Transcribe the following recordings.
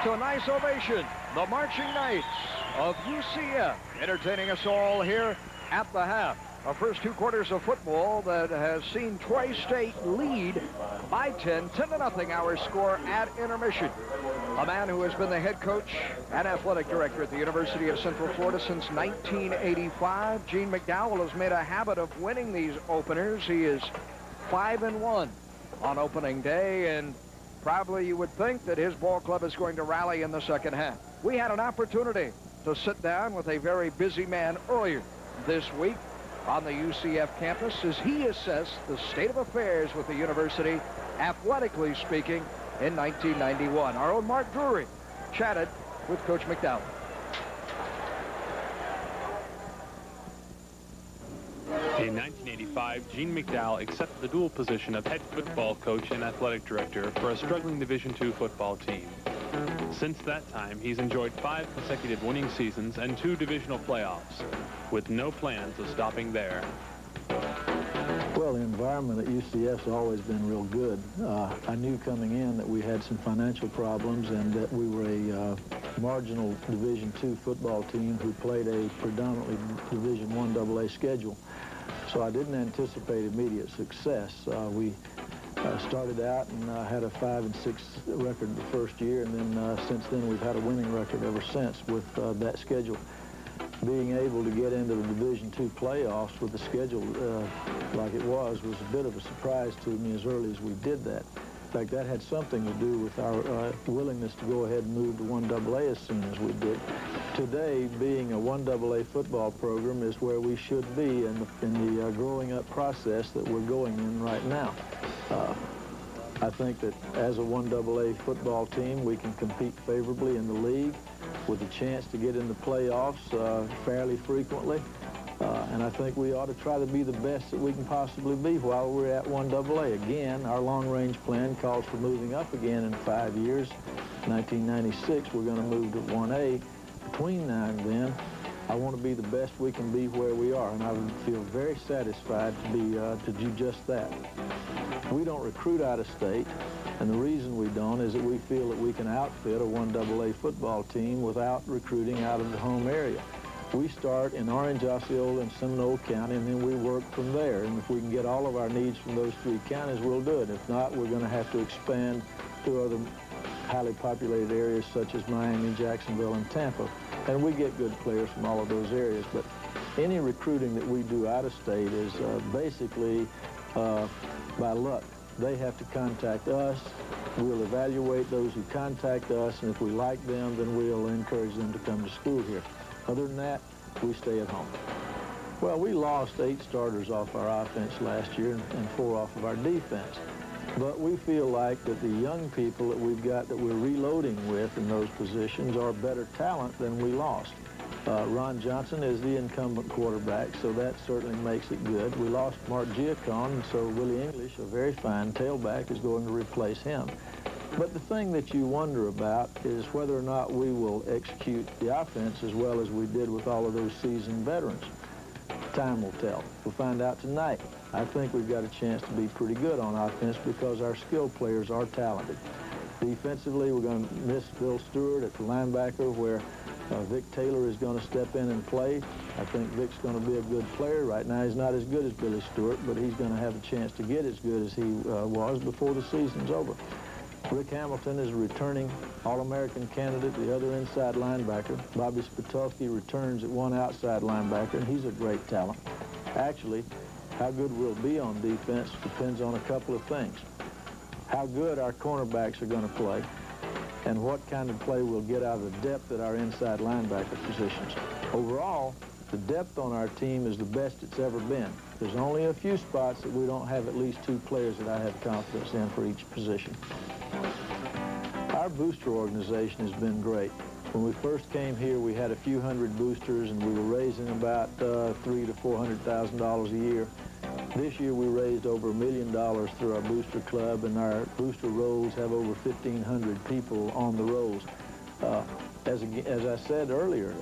to a nice ovation. The Marching Knights of UCF entertaining us all here at the half. Our first two quarters of football that has seen Troy State lead by 10 to nothing, our score at intermission. A man who has been the head coach and athletic director at the University of Central Florida since 1985, Gene McDowell, has made a habit of winning these openers. He is 5-1 on opening day, and probably you would think that his ball club is going to rally in the second half. We had an opportunity to sit down with a very busy man earlier this week on the UCF campus as he assessed the state of affairs with the university, athletically speaking, in 1991. Our own Mark Drury chatted with Coach McDowell. In 1985, Gene McDowell accepted the dual position of head football coach and athletic director for a struggling Division II football team. Since that time, he's enjoyed 5 consecutive winning seasons and 2 divisional playoffs, with no plans of stopping there. Well, the environment at UCF's always been real good. I knew coming in that we had some financial problems and that we were a marginal Division II football team who played a predominantly Division I AA schedule. So I didn't anticipate immediate success. We started out and had a 5-6 record the first year, and then since then we've had a winning record ever since with that schedule. Being able to get into the Division II playoffs with the schedule like it was a bit of a surprise to me as early as we did that. In fact, that had something to do with our willingness to go ahead and move to 1AA as soon as we did. Today, being a 1AA football program is where we should be in the growing up process that we're going in right now. I think that as a 1AA football team, we can compete favorably in the league with a chance to get in the playoffs fairly frequently. And I think we ought to try to be the best that we can possibly be while we're at 1AA. Again, our long-range plan calls for moving up again in 5 years. 1996, we're going to move to 1A. Between now and then, I want to be the best we can be where we are, and I would feel very satisfied to do just that. We don't recruit out of state, and the reason we don't is that we feel that we can outfit a 1AA football team without recruiting out of the home area. We start in Orange, Osceola, and Seminole County, and then we work from there. And if we can get all of our needs from those 3 counties, we'll do it. If not, we're going to have to expand to other highly populated areas such as Miami, Jacksonville, and Tampa. And we get good players from all of those areas. But any recruiting that we do out of state is basically by luck. They have to contact us. We'll evaluate those who contact us, and if we like them, then we'll encourage them to come to school here. Other than that, we stay at home. Well, we lost 8 starters off our offense last year and 4 off of our defense. But we feel like that the young people that we've got that we're reloading with in those positions are better talent than we lost. Ron Johnson is the incumbent quarterback, so that certainly makes it good. We lost Mark Giacon, and so Willie English, a very fine tailback, is going to replace him. But the thing that you wonder about is whether or not we will execute the offense as well as we did with all of those seasoned veterans. Time will tell. We'll find out tonight. I think we've got a chance to be pretty good on offense because our skilled players are talented. Defensively, we're going to miss Bill Stewart at the linebacker, where Vic Taylor is going to step in and play. I think Vic's going to be a good player. Right now, he's not as good as Billy Stewart, but he's going to have a chance to get as good as he was before the season's over. Rick Hamilton is a returning All-American candidate, the other inside linebacker. Bobby Spitulski returns at one outside linebacker, and he's a great talent. Actually, how good we'll be on defense depends on a couple of things. How good our cornerbacks are going to play, and what kind of play we'll get out of the depth at our inside linebacker positions. Overall, the depth on our team is the best it's ever been. There's only a few spots that we don't have at least 2 players that I have confidence in for each position. Our booster organization has been great. When we first came here, we had a few hundred boosters, and we were raising about $300,000 to $400,000 a year. This year, we raised over $1 million through our booster club, and our booster rolls have over 1,500 people on the rolls. As I said earlier,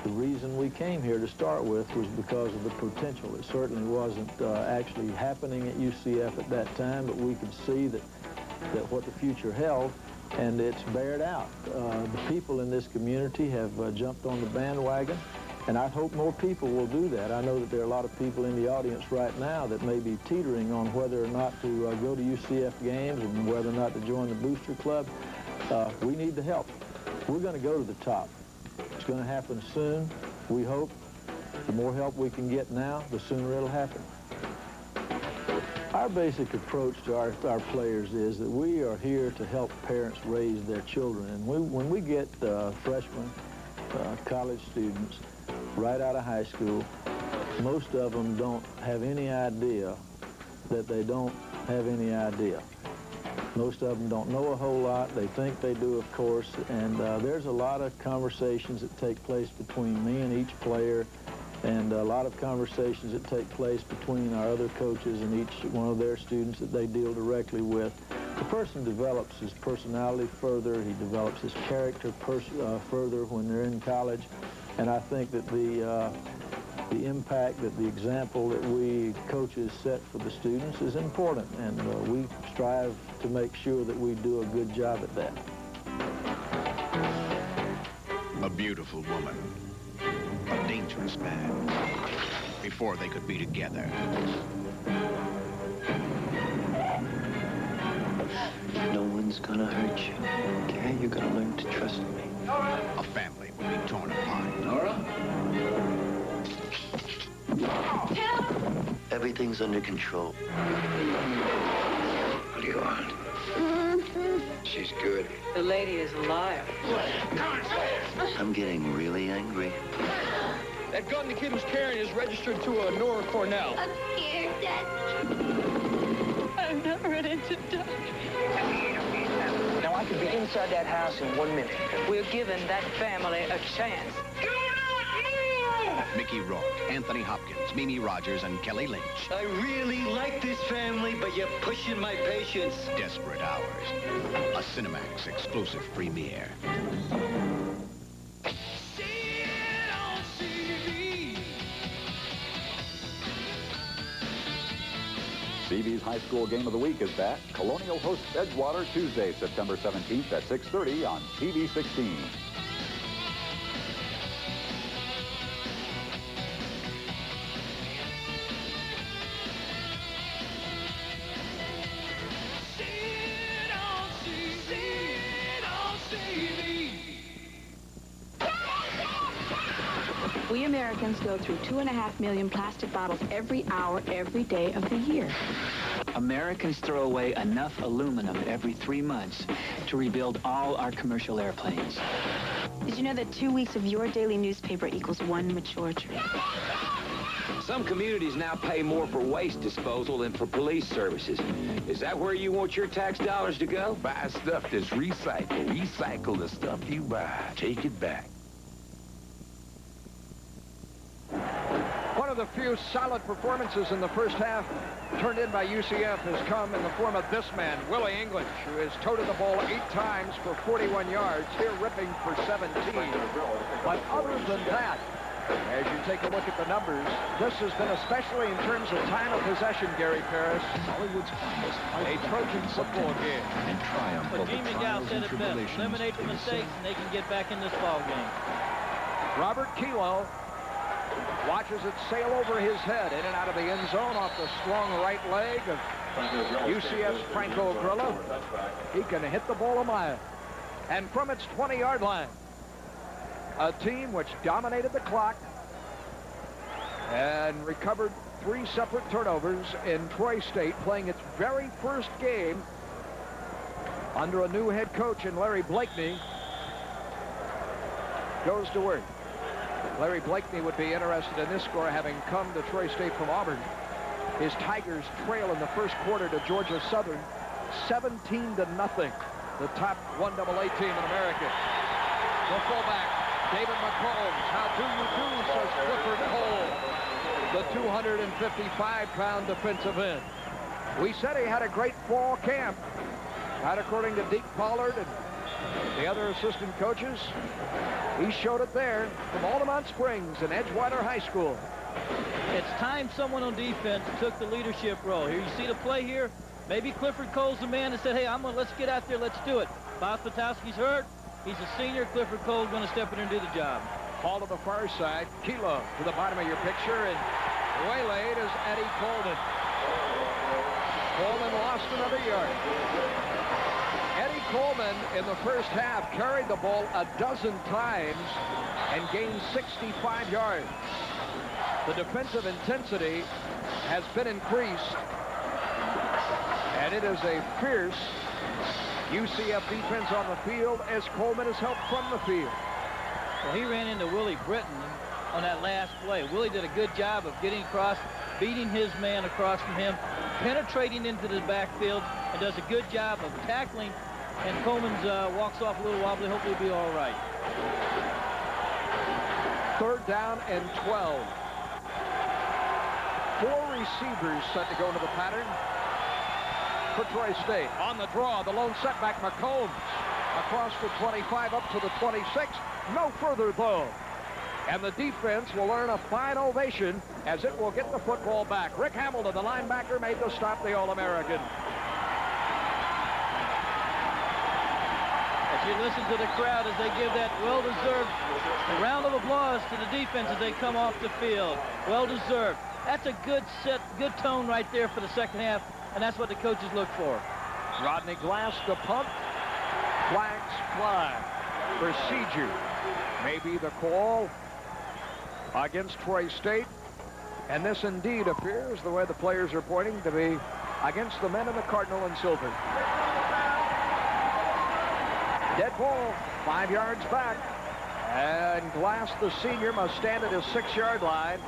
the reason we came here to start with was because of the potential. It certainly wasn't actually happening at UCF at that time, but we could see that what the future held. and it's bared out. The people in this community have jumped on the bandwagon, and I hope more people will do that. I know that there are a lot of people in the audience right now that may be teetering on whether or not to go to UCF games and whether or not to join the Booster Club. We need the help. We're going to go to the top. It's going to happen soon, we hope. The more help we can get now, the sooner it'll happen. Our basic approach to our players is that we are here to help parents raise their children. And when we get freshmen, college students, right out of high school, most of them don't have any idea that they don't have any idea. Most of them don't know a whole lot. They think they do, of course, and there's a lot of conversations that take place between me and each player, and a lot of conversations that take place between our other coaches and each one of their students that they deal directly with. The person develops his personality further. He develops his character further when they're in college. And I think that the impact, that the example that we coaches set for the students is important. And we strive to make sure that we do a good job at that. A beautiful woman. A dangerous man. Before they could be together. No one's gonna hurt you, okay? You're gonna learn to trust me. A family would be torn apart. Nora? Help! Everything's under control. What do you want? She's good. The lady is a liar. I'm getting really angry. That gun the kid was carrying is registered to a Nora Cornell. I'm scared, Dad. I'm not ready to die. Now, I could be inside that house in 1 minute. We're giving that family a chance. Mickey Rourke, Anthony Hopkins, Mimi Rogers, and Kelly Lynch. I really like this family, but you're pushing my patience. Desperate Hours. A Cinemax exclusive premiere. CB's High School Game of the Week is back. Colonial hosts Edgewater Tuesday, September 17th at 6:30 on TV 16. We Americans go through 2.5 million plastic bottles every hour, every day of the year. Americans throw away enough aluminum every 3 months to rebuild all our commercial airplanes. Did you know that 2 weeks of your daily newspaper equals 1 mature tree? Some communities now pay more for waste disposal than for police services. Is that where you want your tax dollars to go? Buy stuff that's recycled. Recycle the stuff you buy. Take it back. One of the few solid performances in the first half turned in by UCF has come in the form of this man, Willie English, who has toted the ball 8 times for 41 yards, here ripping for 17. But other than that, as you take a look at the numbers, this has been, especially in terms of time of possession, Gary Paris, Hollywood's finest, a Trojan football game. And triumph but over Gene McDowell trials said and it best. tribulations. Eliminate the mistakes and they can get back in this ball game. Robert Kelo watches it sail over his head in and out of the end zone off the strong right leg of UCF's Franco Grillo. He can hit the ball a mile. And from its 20-yard line, a team which dominated the clock and recovered 3 separate turnovers in Troy State, playing its very first game under a new head coach in Larry Blakeney, goes to work. Larry Blakeney would be interested in this score, having come to Troy State from Auburn. His Tigers trail in the first quarter to Georgia Southern, 17-0. The top 1AA team in America. The fullback, David McCombs. How do you do, says Clifford Cole, the 255-pound defensive end. We said he had a great fall camp. Right, according to Deke Pollard and the other assistant coaches, he showed it there from Altamont Springs and Edgewater High School. It's time someone on defense took the leadership role. Here, you see the play here? Maybe Clifford Cole's the man that said, hey, let's get out there, let's do it. Bob Spatowski's hurt. He's a senior. Clifford Cole's going to step in and do the job. Ball to the far side. Kilo to the bottom of your picture, and waylaid is Eddie Coleman. Coleman lost another yard. Eddie Coleman in the first half carried the ball a dozen times and gained 65 yards. The defensive intensity has been increased, and it is a fierce UCF defense on the field as Coleman is helped from the field. Well, he ran into Willie Britton on that last play. Willie did a good job of getting across, beating his man across from him, penetrating into the backfield, and does a good job of tackling. And Coleman's walks off a little wobbly. Hopefully he'll be all right. 3rd down and 12. 4 receivers set to go into the pattern for Troy State. On the draw, the lone setback, McCombs. Across the 25 up to the 26. No further, though. And the defense will earn a fine ovation as it will get the football back. Rick Hamilton, the linebacker, made the stop, the All-American. As you listen to the crowd as they give that well-deserved round of applause to the defense as they come off the field. Well-deserved. That's a good set, good tone right there for the second half, and that's what the coaches look for. Rodney Glass to punt. Flags fly. Procedure may be the call against Troy State, and this indeed appears, the way the players are pointing, to be against the men in the Cardinal and Silver. Dead ball, 5 yards back, and Glass, the senior, must stand at his 6-yard line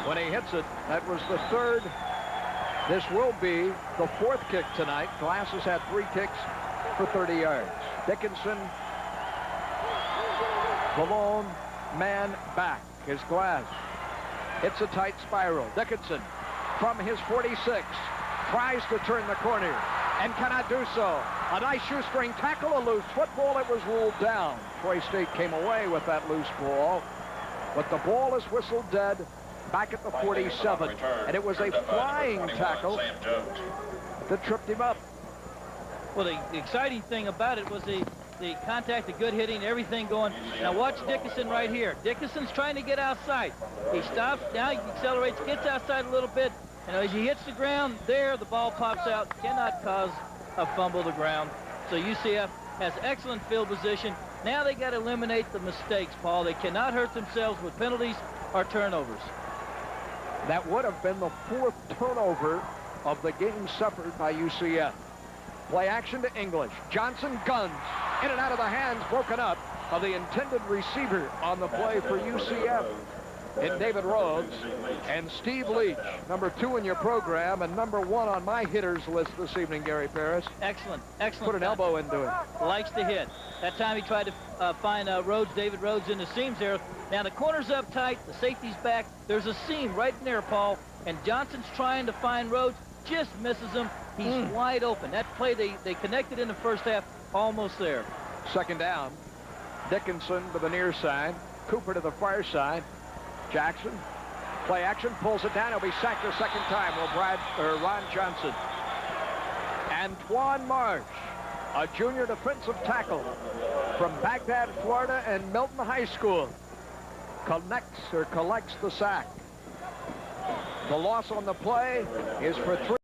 when he hits it. That was the 3rd. This will be the 4th kick tonight. Glass has had 3 kicks for 30 yards. Dickinson, the lone man back is Glass. It's a tight spiral. Dickinson from his 46 tries to turn the corner and cannot do so. A nice shoestring tackle, a loose football. It was ruled down. Troy State came away with that loose ball, but the ball is whistled dead back at the 47, and it was a flying tackle that tripped him up. Well, the exciting thing about it was the contact, the good hitting, everything going. Now watch Dickinson right here. Dickinson's trying to get outside. He stops, now he accelerates, gets outside a little bit, and as he hits the ground there, the ball pops out, cannot cause a fumble to the ground. So UCF has excellent field position. Now they got to eliminate the mistakes, Paul. They cannot hurt themselves with penalties or turnovers. That would have been the 4th turnover of the game suffered by UCF. Play action to English. Johnson guns in and out of the hands, broken up, of the intended receiver on the play for UCF in David Rhodes and Steve Leach, number 2 in your program and number 1 on my hitters list this evening, Gary Parrish. Excellent. Put an elbow into it. Likes to hit. That time he tried to find Rhodes, David Rhodes in the seams there. Now the corner's up tight, the safety's back. There's a seam right in there, Paul, and Johnson's trying to find Rhodes, just misses him. He's wide open. That play, they connected in the first half, almost there. 2nd down. Dickinson to the near side. Cooper to the far side. Jackson, play action, pulls it down. He'll be sacked a 2nd time. Will Ron Johnson. Antoine Marsh, a junior defensive tackle from Baghdad, Florida, and Milton High School, collects the sack. The loss on the play is for 3.